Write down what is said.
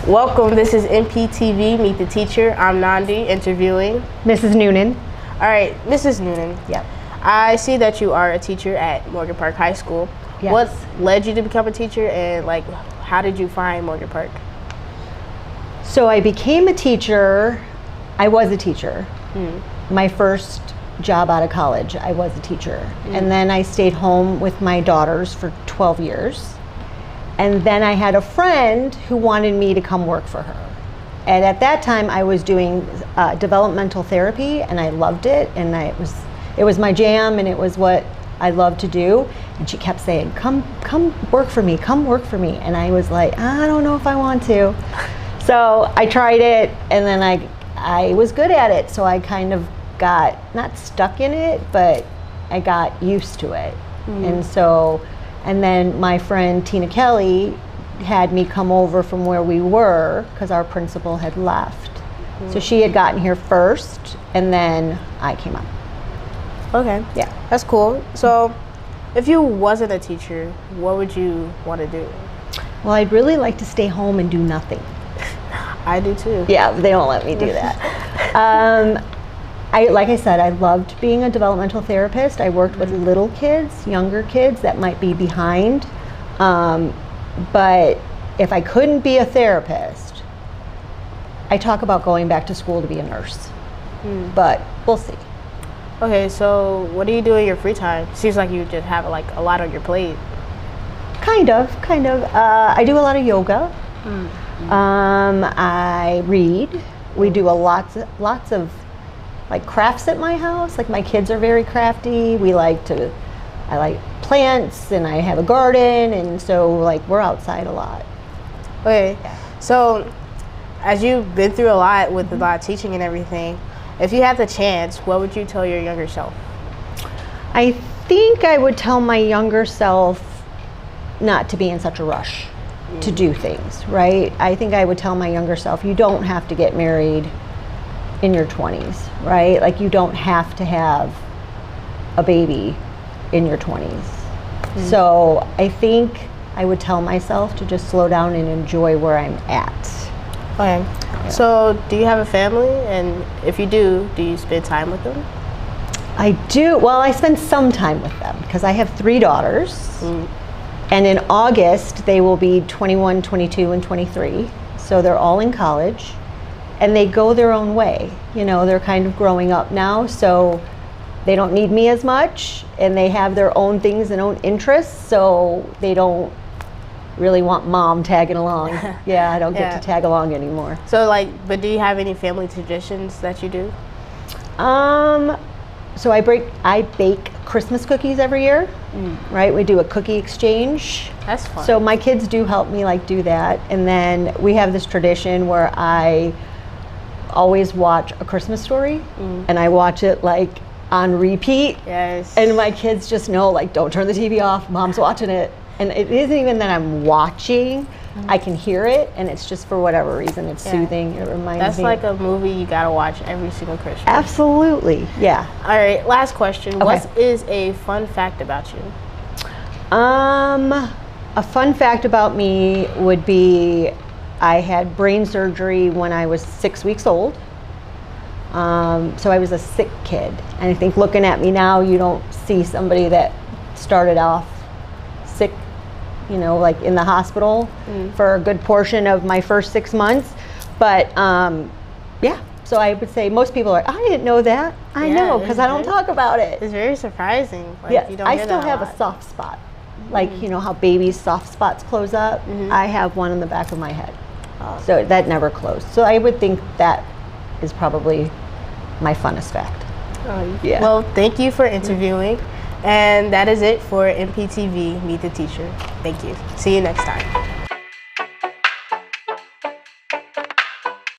Welcome, this is MPTV, Meet the Teacher. I'm Nandi, interviewing Mrs. Noonan. All right, Mrs. Noonan. Yep. I see that you are a teacher at Morgan Park High School. Yes. What led you to become a teacher, and how did you find Morgan Park? So I became a teacher. I was a teacher. My first job out of college, I was a teacher. And then I stayed home with my daughters for 12 years. And then I had a friend who wanted me to come work for her. And at that time I was doing developmental therapy, and I loved it, and it was my jam, and it was what I loved to do. And she kept saying, come work for me, come work for me. And I was like, I don't know if I want to. So I tried it, and then I was good at it, so I kind of got, not stuck in it, but I got used to it. And then my friend Tina Kelly had me come over from where we were because our principal had left. So she had gotten here first, and then I came up. Okay. Yeah. That's cool. So if you wasn't a teacher, what would you want to do? Well, I'd really like to stay home and do nothing. I do too. Yeah, they don't let me do that. Like I said, I loved being a developmental therapist. I worked with little kids, younger kids that might be behind. But if I couldn't be a therapist, I talk about going back to school to be a nurse. But we'll see. Okay, so what do you do in your free time? Seems like you just have a lot on your plate. Kind of. I do a lot of yoga. I read. We do lots of crafts at my house. Like, my kids are very crafty. I like plants, and I have a garden, and so we're outside a lot. Okay, so as you've been through a lot with a lot of teaching and everything, if you had the chance, what would you tell your younger self? I think I would tell my younger self not to be in such a rush to do things, right? I think I would tell my younger self, you don't have to get married in your 20s, right? You don't have to have a baby in your 20s. So I think I would tell myself to just slow down and enjoy where I'm at. Okay. Yeah. So do you have a family? And if you do you spend time with them? I do. Well, I spend some time with them because I have 3 daughters. And in August, they will be 21, 22, and 23. So they're all in college. And they go their own way. They're kind of growing up now, so they don't need me as much, and they have their own things and own interests, so they don't really want mom tagging along. Yeah, I don't get to tag along anymore. So but do you have any family traditions that you do? So I bake Christmas cookies every year, right? We do a cookie exchange. That's fun. So my kids do help me do that, and then we have this tradition where I always watch A Christmas Story, and I watch it on repeat. Yes. And my kids just know, don't turn the TV off, mom's watching it. And it isn't even that I'm watching, I can hear it, and it's just for whatever reason, it's soothing, it reminds me. That's like a movie you gotta watch every single Christmas. Absolutely, yeah. All right, last question. Okay. What is a fun fact about you? A fun fact about me would be I had brain surgery when I was 6 weeks old. So I was a sick kid. And I think looking at me now, you don't see somebody that started off sick, in the hospital for a good portion of my first 6 months. But yeah, so I would say most people are, I didn't know that. I know, because I don't talk about it. It's very surprising. Yeah, you don't I hear still that have lot. a soft spot. How babies' soft spots close up. I have one in the back of my head. So that never closed. So I would think that is probably my funnest fact. Yeah. Well, thank you for interviewing. And that is it for MPTV Meet the Teacher. Thank you. See you next time.